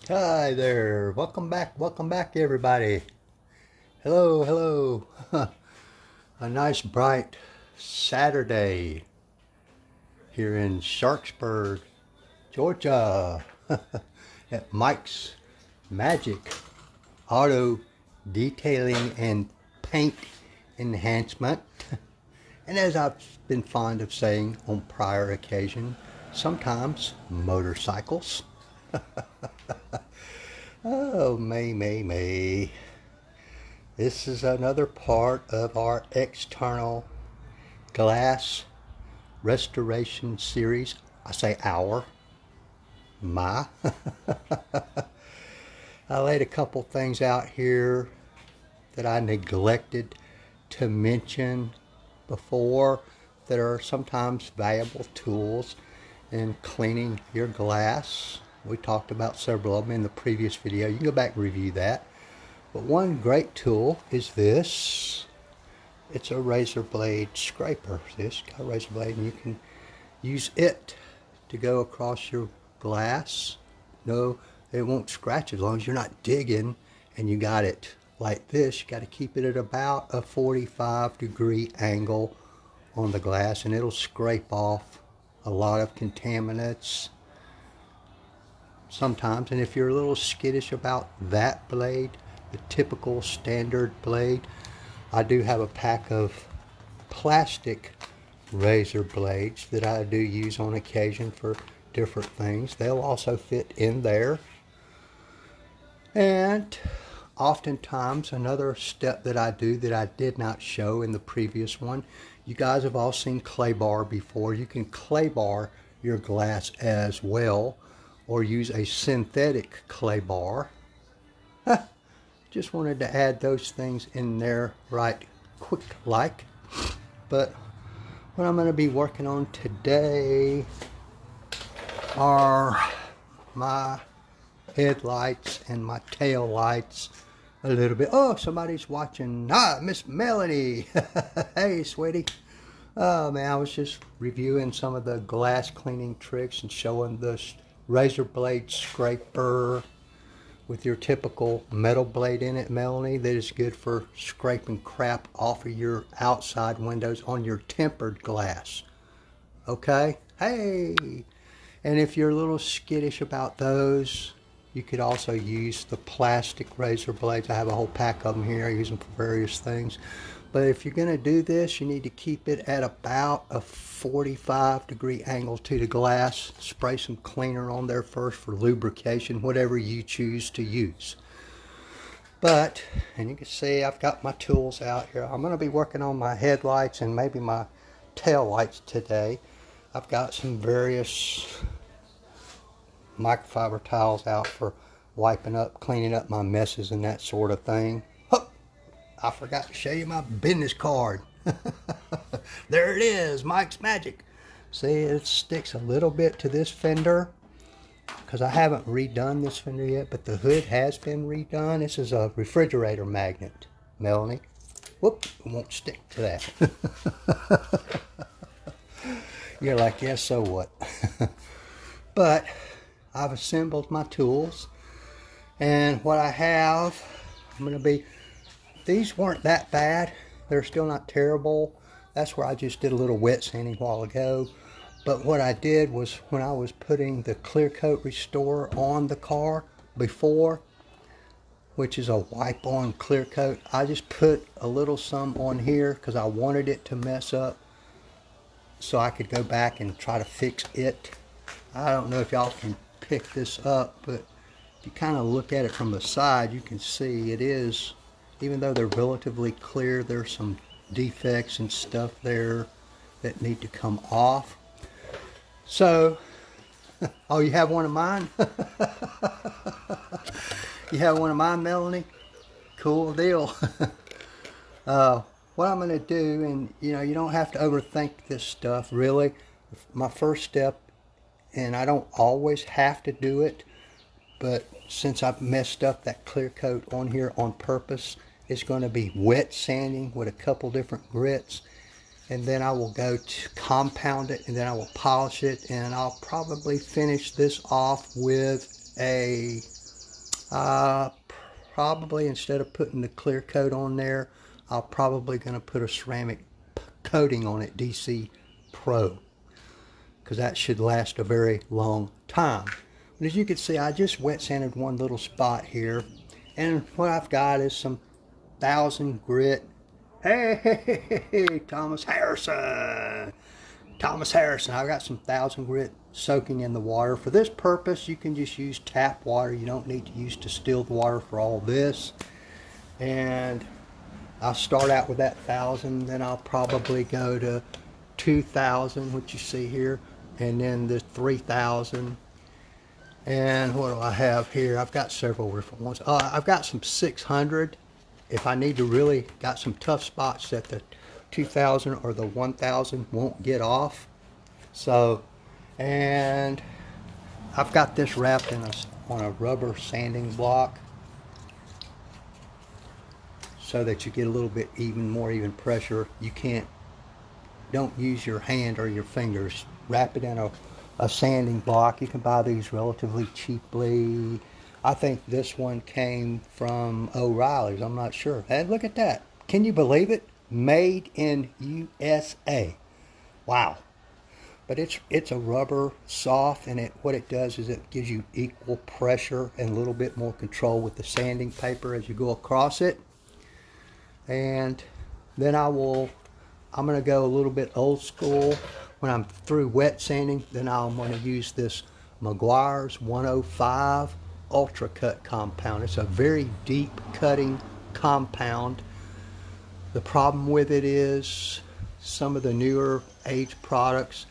Hi there, welcome back everybody. Hello, hello. A nice bright Saturday here in Sharpsburg, Georgia at Mike's Magic Auto Detailing and Paint Enhancement. And as I've been fond of saying on prior occasion, sometimes motorcycles. Oh, May. This is another part of our external glass restoration series. I say our, my. I laid a couple things out here that I neglected to mention before that are sometimes valuable tools in cleaning your glass. We talked about several of them in the previous video. You can go back and review that. But one great tool is this. It's a razor blade scraper. This got a razor blade, and you can use it to go across your glass. No, it won't scratch as long as you're not digging and you got it like this. You got to keep it at about a 45-degree angle on the glass, and it'll scrape off a lot of contaminants sometimes. And if you're a little skittish about that blade, the typical standard blade, I do have a pack of plastic razor blades that I do use on occasion for different things. They'll also fit in there. And oftentimes another step that I do that I did not show in the previous one, you guys have all seen clay bar before. You can clay bar your glass as well, or use a synthetic clay bar. Just wanted to add those things in there right quick like. But what I'm going to be working on today are my headlights and my tail lights a little bit. Oh, somebody's watching. Miss Melanie. Hey, sweetie. Oh man, I was just reviewing some of the glass cleaning tricks and showing this razor blade scraper with your typical metal blade in it, Melanie, that is good for scraping crap off of your outside windows on your tempered glass. Okay? Hey! And if you're a little skittish about those, you could also use the plastic razor blades. I have a whole pack of them here. I use them for various things. But if you're going to do this, you need to keep it at about a 45-degree angle to the glass. Spray some cleaner on there first for lubrication, whatever you choose to use. But, and you can see I've got my tools out here. I'm going to be working on my headlights and maybe my tail lights today. I've got some various microfiber towels out for wiping up, cleaning up my messes and that sort of thing. I forgot to show you my business card. There it is, Mike's Magic. See, it sticks a little bit to this fender because I haven't redone this fender yet, but the hood has been redone. This is a refrigerator magnet, Melanie. Whoop, it won't stick to that. You're like, yeah, so what? But I've assembled my tools, and what I have, I'm going to be, these weren't that bad. They're still not terrible. That's where I just did a little wet sanding a while ago. But what I did was when I was putting the clear coat restorer on the car before, which is a wipe on clear coat, I just put a little some on here because I wanted it to mess up so I could go back and try to fix it. I don't know if y'all can pick this up, but if you kind of look at it from the side, you can see it is, even though they're relatively clear, there's some defects and stuff there that need to come off. So, oh, you have one of mine? You have one of mine, Melanie? Cool deal. What I'm going to do, and you know, you don't have to overthink this stuff, really. My first step, and I don't always have to do it, but since I've messed up that clear coat on here on purpose, it's going to be wet sanding with a couple different grits, and then I will go to compound it, and then I will polish it, and I'll probably finish this off with a Uh, Probably instead of putting the clear coat on there, I'm probably going to put a ceramic coating on it, DC Pro, because that should last a very long time. But as you can see, I just wet sanded one little spot here, and what I've got is some 1000 grit. Hey, Thomas Harrison. Thomas Harrison. I've got some 1000 grit soaking in the water. For this purpose, you can just use tap water. You don't need to use distilled water for all this. And I'll start out with that 1000, then I'll probably go to 2000, which you see here, and then the 3000. And what do I have here? I've got several different ones. I've got some 600. If I need to really got some tough spots that the 2000 or the 1000 won't get off. So, and I've got this wrapped in on a rubber sanding block so that you get a little bit more even pressure. You don't use your hand or your fingers. Wrap it in a sanding block. You can buy these relatively cheaply. I think this one came from O'Reilly's. I'm not sure. Hey, look at that. Can you believe it? Made in USA. Wow. But it's a rubber soft, and what it does is it gives you equal pressure and a little bit more control with the sanding paper as you go across it. And then I'm going to go a little bit old school. When I'm through wet sanding, then I'm going to use this Meguiar's 105 Ultra Cut compound. It's a very deep cutting compound. The problem with it is some of the newer age products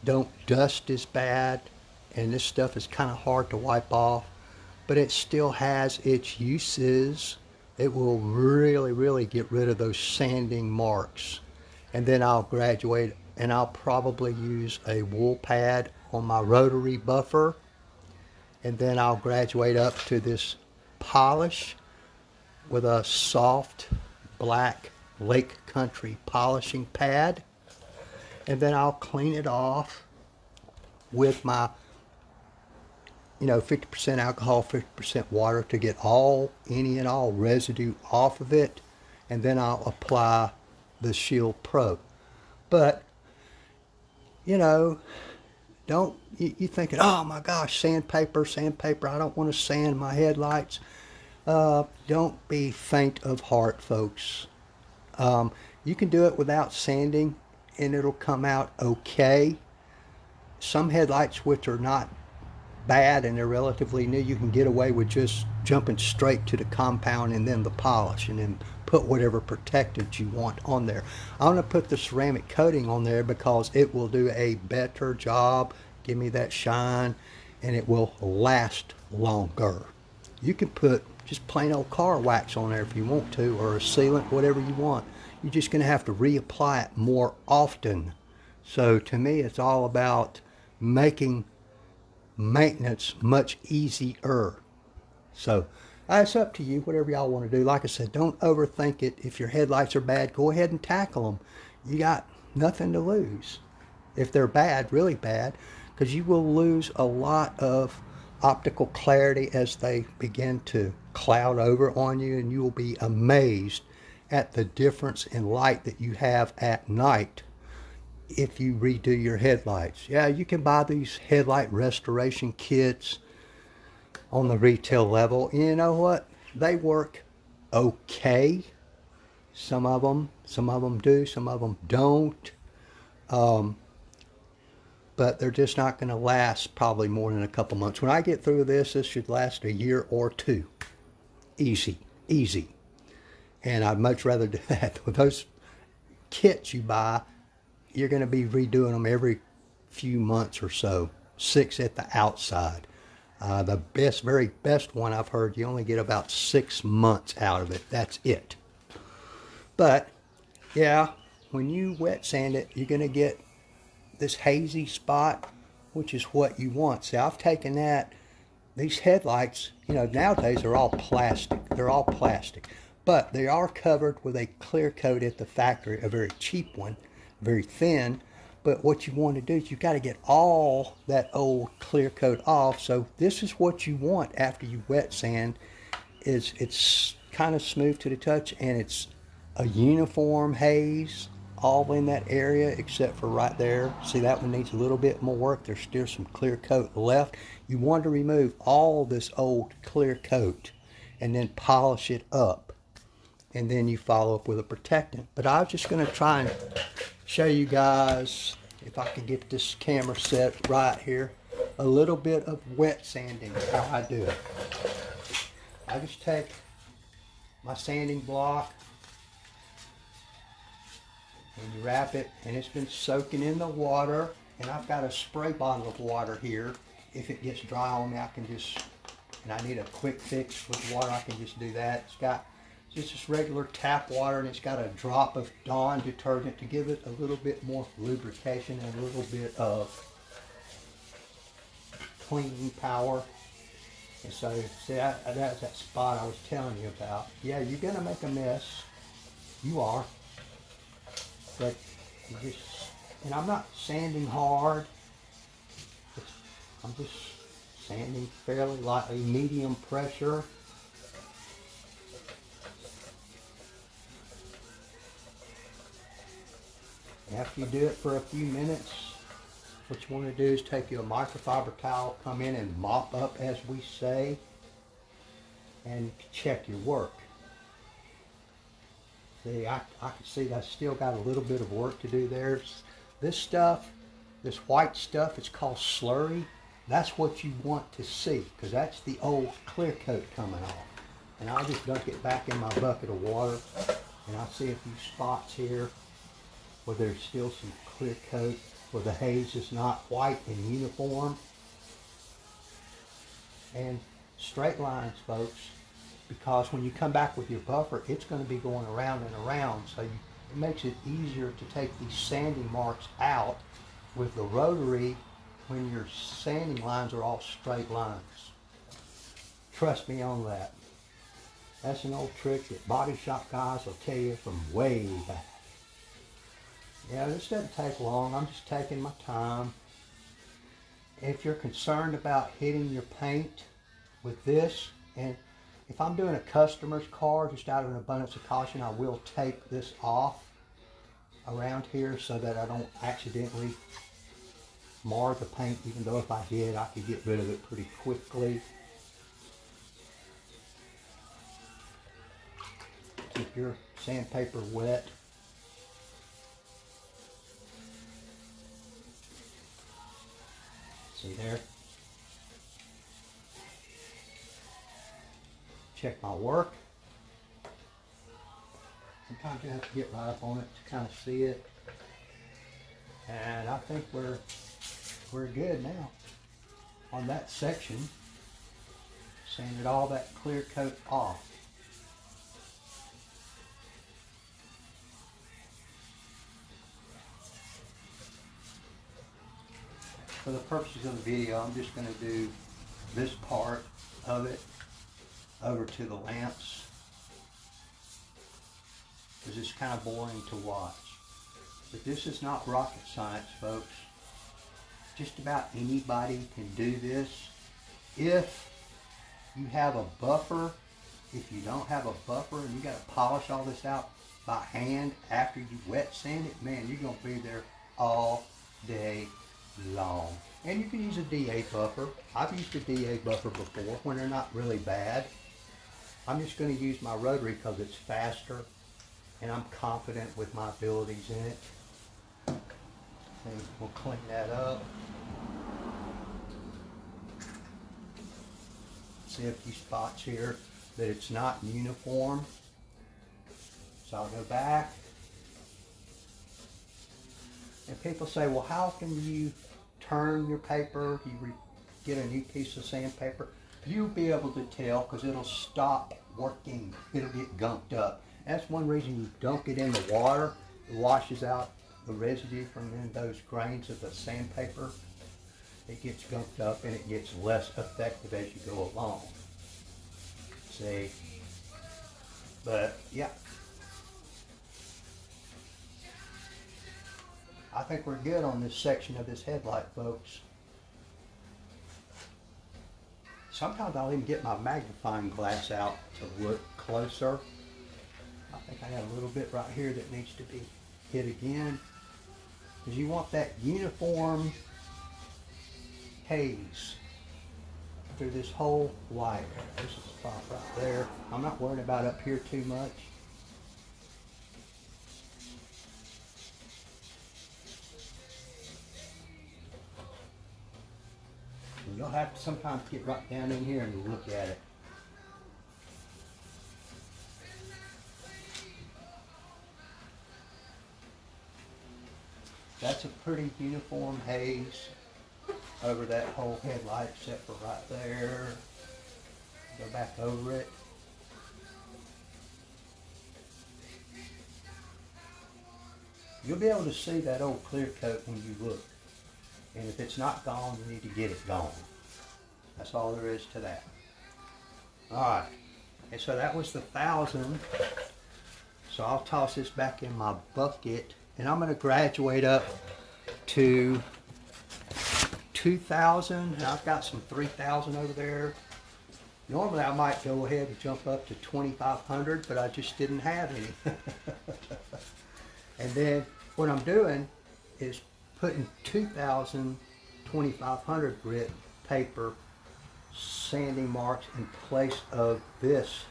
don't dust as bad, and this stuff is kind of hard to wipe off, but it still has its uses. It will really get rid of those sanding marks. And then I'll graduate, and I'll probably use a wool pad on my rotary buffer, and then I'll graduate up to this polish with a soft black Lake Country polishing pad, and then I'll clean it off with my 50% alcohol, 50% water to get any and all residue off of it, and then I'll apply the Shield Pro. But don't you thinking, oh my gosh, sandpaper, I don't want to sand my headlights. Don't be faint of heart, folks. You can do it without sanding and it'll come out okay. Some headlights, which are not bad and they're relatively new, you can get away with just jumping straight to the compound and then the polish, and then put whatever protectant you want on there. I'm going to put the ceramic coating on there because it will do a better job, give me that shine, and it will last longer. You can put just plain old car wax on there if you want to, or a sealant, whatever you want. You're just going to have to reapply it more often. So to me, it's all about making maintenance much easier. So it's up to you, whatever y'all want to do. Like I said, don't overthink it. If your headlights are bad, go ahead and tackle them. You got nothing to lose if they're bad, really bad, because you will lose a lot of optical clarity as they begin to cloud over on you, and you will be amazed at the difference in light that you have at night if you redo your headlights. Yeah, you can buy these headlight restoration kits on the retail level. You know what? They work okay. Some of them do, some of them don't. But they're just not going to last probably more than a couple months. When I get through this should last a year or two. Easy. And I'd much rather do that. With those kits you buy, you're going to be redoing them every few months or so. 6 at the outside. The very best one I've heard, you only get about 6 months out of it. That's it. But, yeah, when you wet sand it, you're going to get this hazy spot, which is what you want. See, I've taken these headlights, nowadays they're all plastic. But they are covered with a clear coat at the factory, a very cheap one, very thin. But what you want to do is you got to get all that old clear coat off. So this is what you want after you wet sand. Is it's kind of smooth to the touch, and it's a uniform haze all in that area except for right there. See, that one needs a little bit more work. There's still some clear coat left. You want to remove all this old clear coat and then polish it up, and then you follow up with a protectant. But I was just going to try and show you guys, if I can get this camera set right here, a little bit of wet sanding, how I do it. I just take my sanding block and you wrap it, and it's been soaking in the water, and I've got a spray bottle of water here. If it gets dry on me, I can just, and I need a quick fix with water, I can just do that. It's got just this regular tap water, and it's got a drop of Dawn detergent to give it a little bit more lubrication and a little bit of cleaning power. And so, see, that's that spot I was telling you about. Yeah, you're going to make a mess. You are. But you just, and I'm not sanding hard. I'm just sanding fairly lightly, medium pressure. After you do it for a few minutes, what you want to do is take your microfiber towel, come in and mop up, as we say, and check your work. See, I can see that I still got a little bit of work to do there. This stuff, this white stuff, it's called slurry. That's what you want to see, because that's the old clear coat coming off. And I'll just dunk it back in my bucket of water, and I see a few spots here where there's still some clear coat, where the haze is not white and uniform. And straight lines, folks, because when you come back with your buffer, it's going to be going around and around, so it makes it easier to take these sanding marks out with the rotary when your sanding lines are all straight lines. Trust me on that. That's an old trick that body shop guys will tell you from way back. Yeah, this doesn't take long. I'm just taking my time. If you're concerned about hitting your paint with this, and if I'm doing a customer's car, just out of an abundance of caution, I will take this off around here so that I don't accidentally mar the paint, even though if I did, I could get rid of it pretty quickly. Keep your sandpaper wet. See there? Check my work. Sometimes you have to get right up on it to kind of see it. And I think we're good now on that section. Sanded all that clear coat off. For the purposes of the video, I'm just going to do this part of it over to the lamps, because it's kind of boring to watch. But this is not rocket science, folks. Just about anybody can do this. If you have a buffer, if you don't have a buffer and you got to polish all this out by hand after you wet sand it, man, you're going to be there all day long. And you can use a DA buffer. I've used a DA buffer before when they're not really bad. I'm just going to use my rotary because it's faster and I'm confident with my abilities in it. And we'll clean that up. See a few spots here that it's not uniform. So I'll go back. And people say, well, how can you turn your paper? You get a new piece of sandpaper. You'll be able to tell because it'll stop working. It'll get gunked up. That's one reason you dunk it in the water. It washes out the residue from in those grains of the sandpaper. It gets gunked up and it gets less effective as you go along. See? But yeah. I think we're good on this section of this headlight, folks. Sometimes I'll even get my magnifying glass out to look closer. I think I have a little bit right here that needs to be hit again. Because you want that uniform haze through this whole white. This is the spot right there. I'm not worried about up here too much. You'll have to sometimes get right down in here and look at it. That's a pretty uniform haze over that whole headlight except for right there. Go back over it. You'll be able to see that old clear coat when you look. And if it's not gone, you need to get it gone. That's all there is to that. Alright, and so that was the 1,000. So I'll toss this back in my bucket, and I'm going to graduate up to 2,000, and I've got some 3,000 over there. Normally I might go ahead and jump up to 2,500, but I just didn't have any. And then what I'm doing is putting 2,000 2,500 grit paper sanding marks in place of this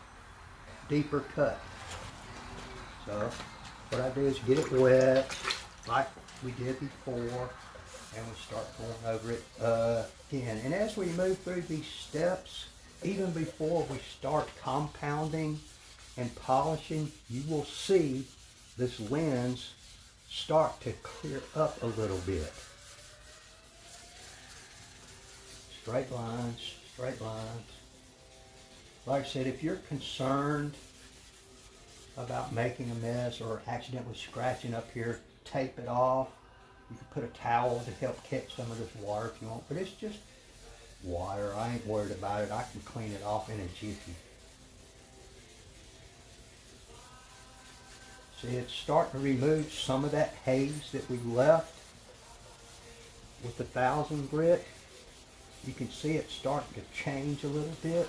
deeper cut. So what I do is get it wet like we did before, and we start going over it again. And as we move through these steps, even before we start compounding and polishing, you will see this lens start to clear up a little bit. Straight lines, straight lines. Like I said, if you're concerned about making a mess or accidentally scratching up here, tape it off. You can put a towel to help catch some of this water if you want, but it's just water. I ain't worried about it. I can clean it off in a jiffy. See, it's starting to remove some of that haze that we left with the 1,000 grit. You can see it starting to change a little bit.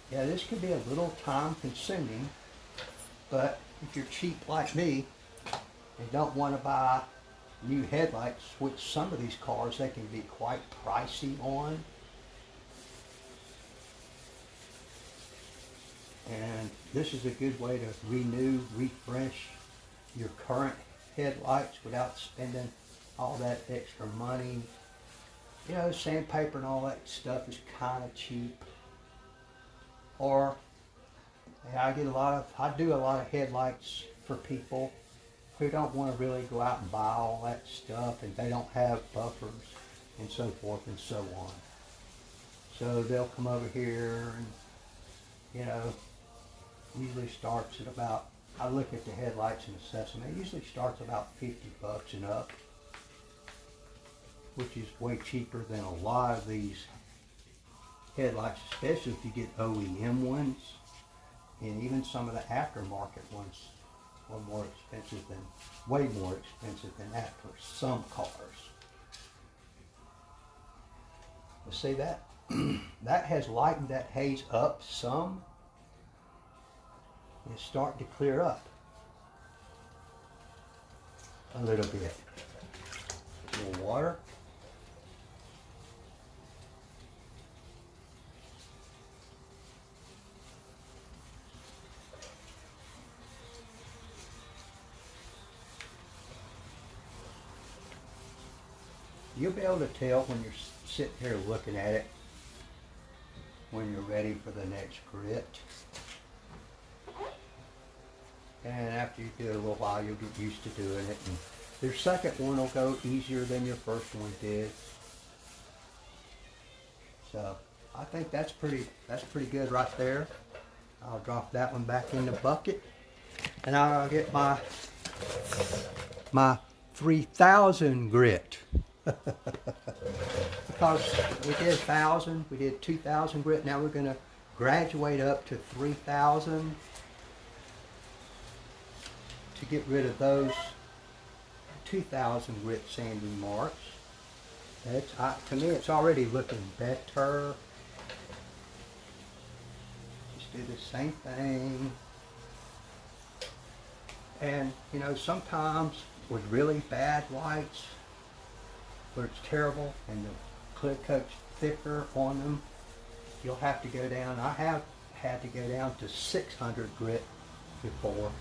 Yeah, this could be a little time consuming, but if you're cheap like me and don't want to buy new headlights, which some of these cars they can be quite pricey on, and this is a good way to renew, refresh your current headlights without spending all that extra money. You know, sandpaper and all that stuff is kind of cheap. Or I do a lot of headlights for people who don't want to really go out and buy all that stuff, and they don't have buffers and so forth and so on. So they'll come over here and, you know, usually starts at about, I look at the headlights and assess them, it usually starts about $50 and up, which is way cheaper than a lot of these headlights, especially if you get OEM ones, and even some of the aftermarket ones are more expensive than, way more expensive than that for some cars. You see that? That has lightened that haze up some. It's starting to clear up a little bit. A little water. You'll be able to tell when you're sitting here looking at it when you're ready for the next grit. And after you do it a little while, you'll get used to doing it. And your second one will go easier than your first one did. So I think that's pretty good right there. I'll drop that one back in the bucket, and I'll get my 3,000 grit. Because we did 1,000, we did 2,000 grit. Now we're going to graduate up to 3,000. to get rid of those 2000 grit sanding marks. To me, it's already looking better. Just do the same thing. And, you know, sometimes with really bad whites, where it's terrible and the clear coat's thicker on them, you'll have to go down. I have had to go down to 600 grit before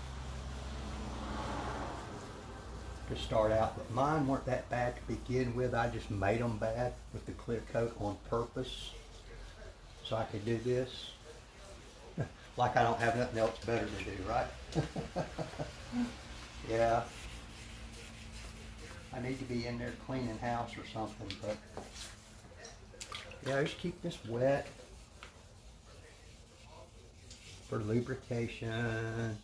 to start out, but mine weren't that bad to begin with. I just made them bad with the clear coat on purpose so I could do this. Like I don't have nothing else better to do, right? Yeah. I need to be in there cleaning house or something, but yeah, just keep this wet for lubrication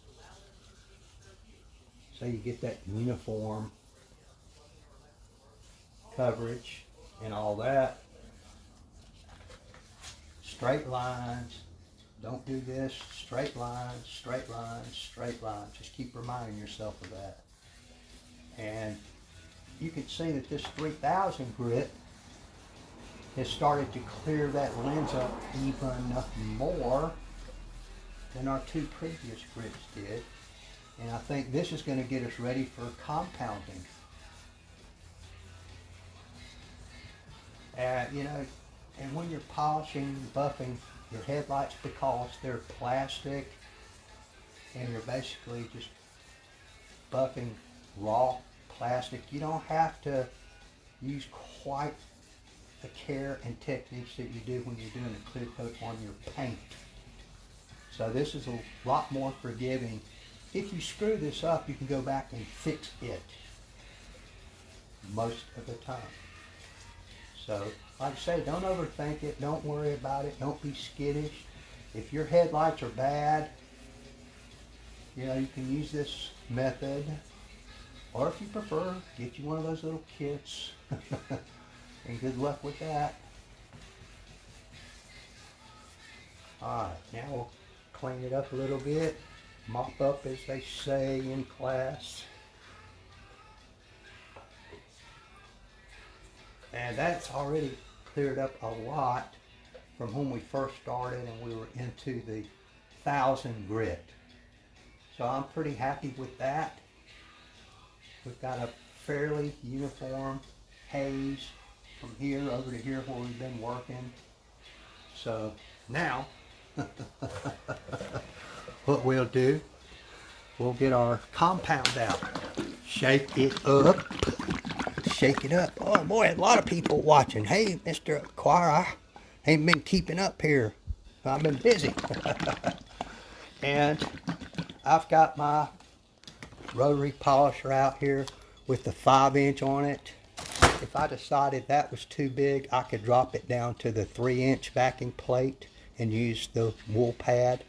so you get that uniform coverage and all that. Straight lines. Don't do this. Straight lines, straight lines, straight lines. Just keep reminding yourself of that. And you can see that this 3000 grit has started to clear that lens up even more than our two previous grits did. And I think this is going to get us ready for compounding. You know, and when you're polishing, buffing your headlights, because they're plastic and you're basically just buffing raw plastic, you don't have to use quite the care and techniques that you do when you're doing a clear coat on your paint. So this is a lot more forgiving. If you screw this up, you can go back and fix it most of the time. So, like I say, don't overthink it. Don't worry about it. Don't be skittish. If your headlights are bad, you know, you can use this method. Or if you prefer, get you one of those little kits. And good luck with that. Alright, now we'll clean it up a little bit. Mop up, as they say in class. And that's already cleared up a lot from when we first started and we were into the 1000 grit. So I'm pretty happy with that. We've got a fairly uniform haze from here over to here where we've been working. So now what we'll do, we'll get our compound out. Shake it up. Shake it up. Oh boy, a lot of people watching. Hey, Mr. Choir, I ain't been keeping up here. I've been busy. And I've got my rotary polisher out here with the 5-inch on it. If I decided that was too big, I could drop it down to the 3-inch backing plate and use the wool pad.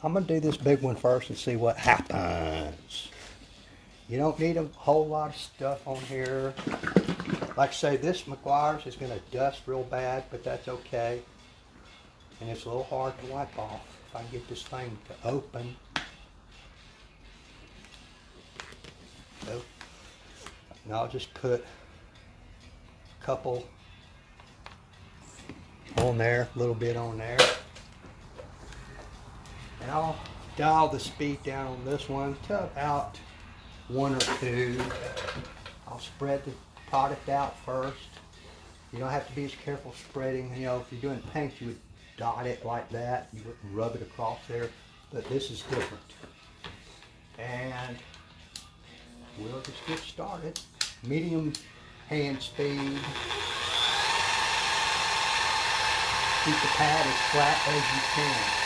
I'm going to do this big one first and see what happens. You don't need a whole lot of stuff on here. Like I say, this McGuire's is going to dust real bad, but that's okay. And it's a little hard to wipe off. If I can get this thing to open. So, and I'll just put a couple on there, a little bit on there. And I'll dial the speed down on this one to about 1 or 2. I'll spread the product out first. You don't have to be as careful spreading. You know, if you're doing paint, you would dot it like that. You wouldn't rub it across there. But this is different. And we'll just get started. Medium hand speed. Keep the pad as flat as you can.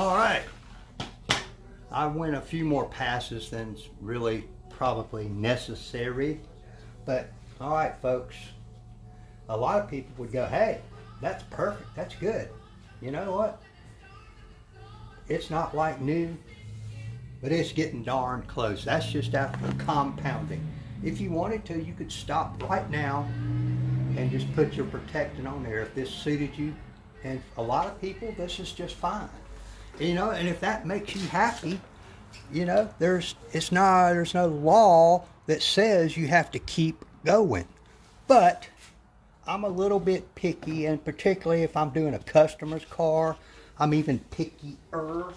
All right. I went a few more passes than's really probably necessary. But, all right, folks. A lot of people would go, hey, that's perfect. That's good. You know what? It's not like new, but it's getting darn close. That's just after compounding. If you wanted to, you could stop right now and just put your protectant on there if this suited you. And a lot of people, this is just fine. You know, and if that makes you happy, you know, there's no law that says you have to keep going. But I'm a little bit picky, and particularly if I'm doing a customer's car, I'm even pickier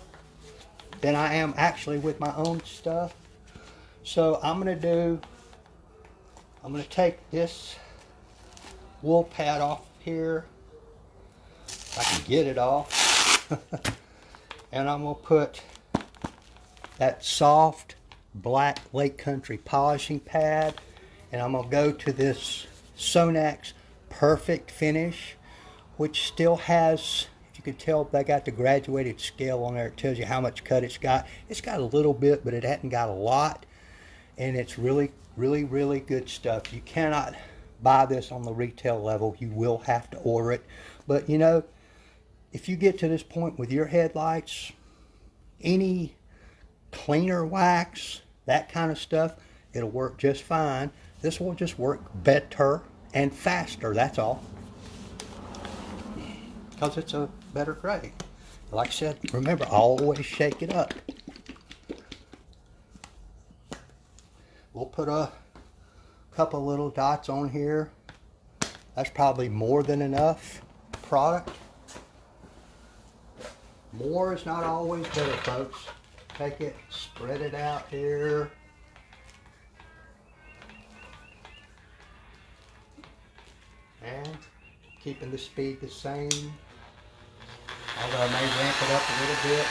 than I am actually with my own stuff. So I'm going to take this wool pad off here, if I can get it off, and I'm going to put that soft black Lake Country polishing pad, and I'm going to go to this Sonax Perfect Finish, which still has, if you can tell, they got the graduated scale on there. It tells you how much cut it's got. It's got a little bit, but it hasn't got a lot, and it's really, really, really good stuff. You cannot buy this on the retail level. You will have to order it. But you know, if you get to this point with your headlights, any cleaner wax, that kind of stuff, it'll work just fine. This will just work better and faster, that's all, because it's a better grade. Like I said, remember, always shake it up. We'll put a couple little dots on here. That's probably more than enough product. More is not always better, folks. Take it, spread it out here. And keeping the speed the same. Although I may ramp it up a little bit.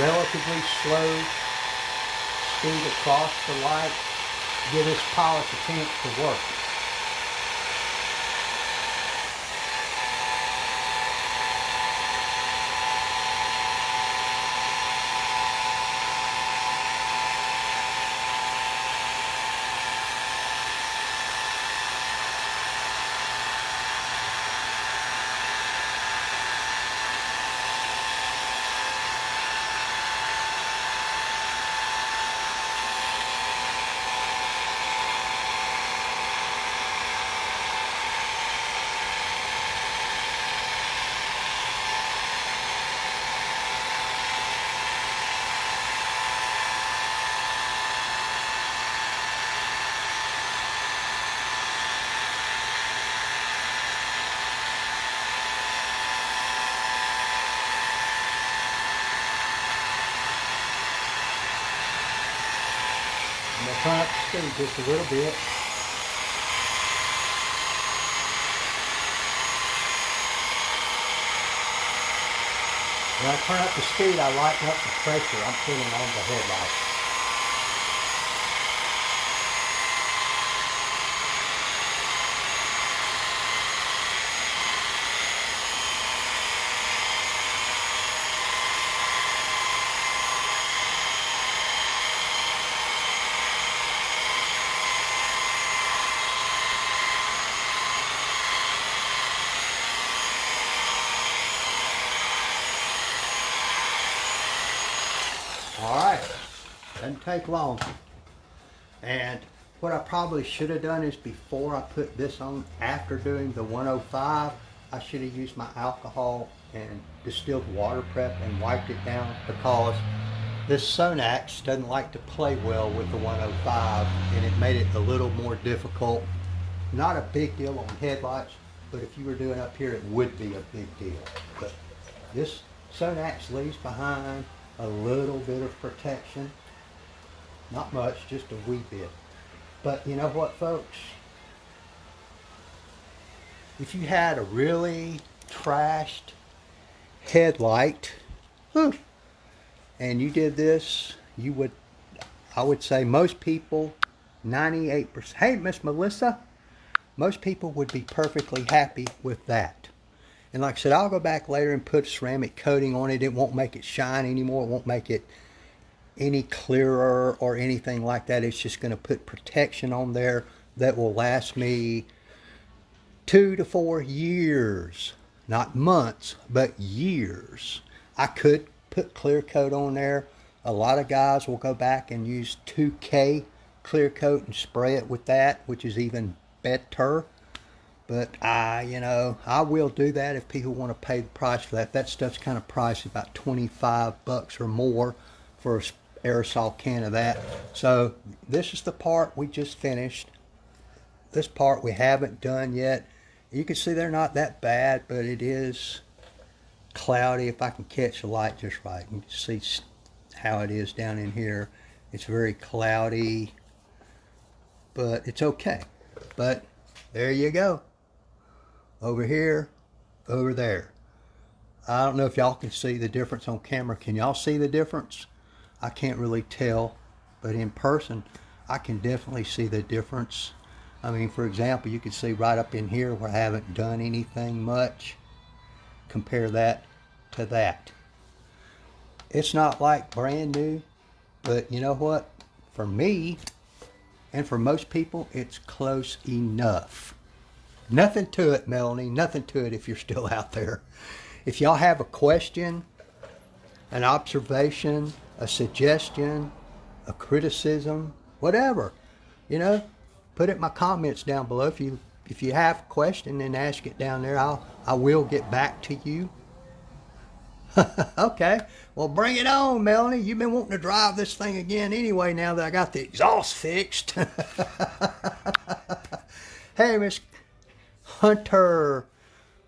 Relatively slow speed across the light. Give this polish a chance to work. I'm going to turn up the speed just a little bit. When I turn up the speed, I lighten up the pressure I'm putting on the headlight. Alright, doesn't take long. And what I probably should have done is before I put this on, after doing the 105, I should have used my alcohol and distilled water prep and wiped it down, because this Sonax doesn't like to play well with the 105, and it made it a little more difficult. Not a big deal on headlights, but if you were doing up here, it would be a big deal. But this Sonax leaves behind a little bit of protection. Not much, just a wee bit. But you know what, folks? If you had a really trashed headlight, and you did this, you would, I would say most people, 98%, hey Miss Melissa, most people would be perfectly happy with that. And like I said, I'll go back later and put a ceramic coating on it. It won't make it shine anymore. It won't make it any clearer or anything like that. It's just going to put protection on there that will last me 2 to 4 years. Not months, but years. I could put clear coat on there. A lot of guys will go back and use 2K clear coat and spray it with that, which is even better. But I will do that if people want to pay the price for that. That stuff's kind of pricey, about 25 bucks or more for an aerosol can of that. So this is the part we just finished. This part we haven't done yet. You can see they're not that bad, but it is cloudy. If I can catch the light just right, you can see how it is down in here. It's very cloudy, but it's okay. But there you go. Over here, over there. I don't know if y'all can see the difference on camera. Can y'all see the difference? I can't really tell, but in person, I can definitely see the difference. I mean, for example, you can see right up in here where I haven't done anything much. Compare that to that. It's not like brand new, but you know what? For me, and for most people, it's close enough. Nothing to it, Melanie. Nothing to it if you're still out there. If y'all have a question, an observation, a suggestion, a criticism, whatever, put it in my comments down below. If you have a question, then ask it down there. I will get back to you. Okay, well, bring it on, Melanie. You've been wanting to drive this thing again anyway now that I got the exhaust fixed. Hey, Miss Hunter.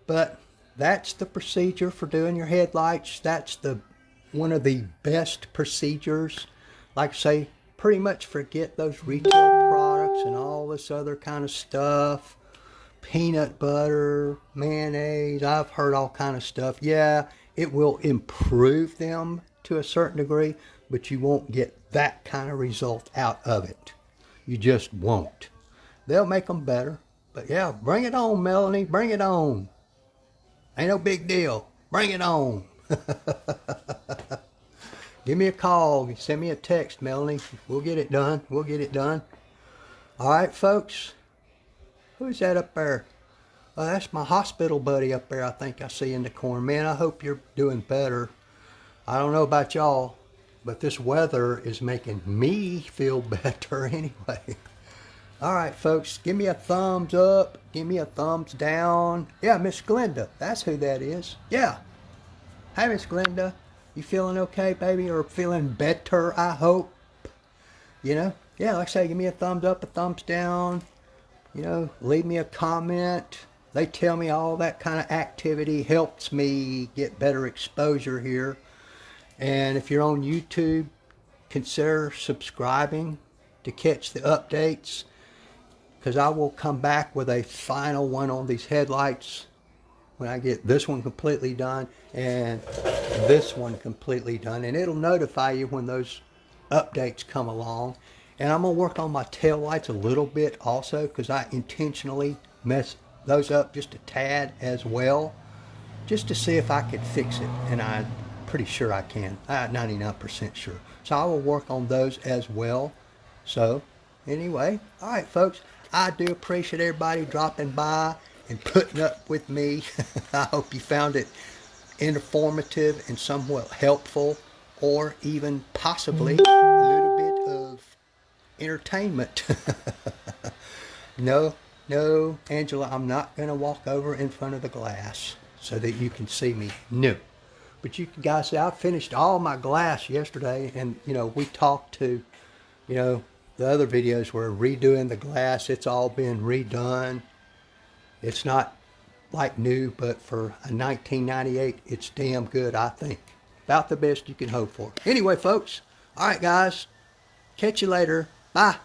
But that's the procedure for doing your headlights. That's one of the best procedures. Like I say, pretty much forget those retail products and all this other kind of stuff. Peanut butter, mayonnaise, I've heard all kind of stuff. Yeah, it will improve them to a certain degree, but you won't get that kind of result out of it. You just won't. They'll make them better. But yeah, bring it on, Melanie. Bring it on. Ain't no big deal. Bring it on. Give me a call. Send me a text, Melanie. We'll get it done. We'll get it done. All right, folks. Who's that up there? Oh, that's my hospital buddy up there, I think I see in the corner. Man, I hope you're doing better. I don't know about y'all, but this weather is making me feel better anyway. All right, folks, give me a thumbs up. Give me a thumbs down. Yeah, Miss Glenda. That's who that is. Yeah. Hey, Miss Glenda. You feeling okay, baby? Or feeling better, I hope? Yeah, like I say, give me a thumbs up, a thumbs down. Leave me a comment. They tell me all that kind of activity helps me get better exposure here. And if you're on YouTube, consider subscribing to catch the updates, because I will come back with a final one on these headlights when I get this one completely done and this one completely done. And it'll notify you when those updates come along. And I'm going to work on my tail lights a little bit also, because I intentionally mess those up just a tad as well, just to see if I could fix it. And I'm pretty sure I can. I'm 99% sure. So I will work on those as well. So anyway, all right, folks, I do appreciate everybody dropping by and putting up with me. I hope you found it informative and somewhat helpful, or even possibly a little bit of entertainment. No, Angela, I'm not going to walk over in front of the glass so that you can see me. No. But you guys, I finished all my glass yesterday, and, we talked to, the other videos were redoing the glass. It's all been redone. It's not like new, but for a 1998, it's damn good, I think. About the best you can hope for. Anyway, folks, all right, guys, catch you later. Bye.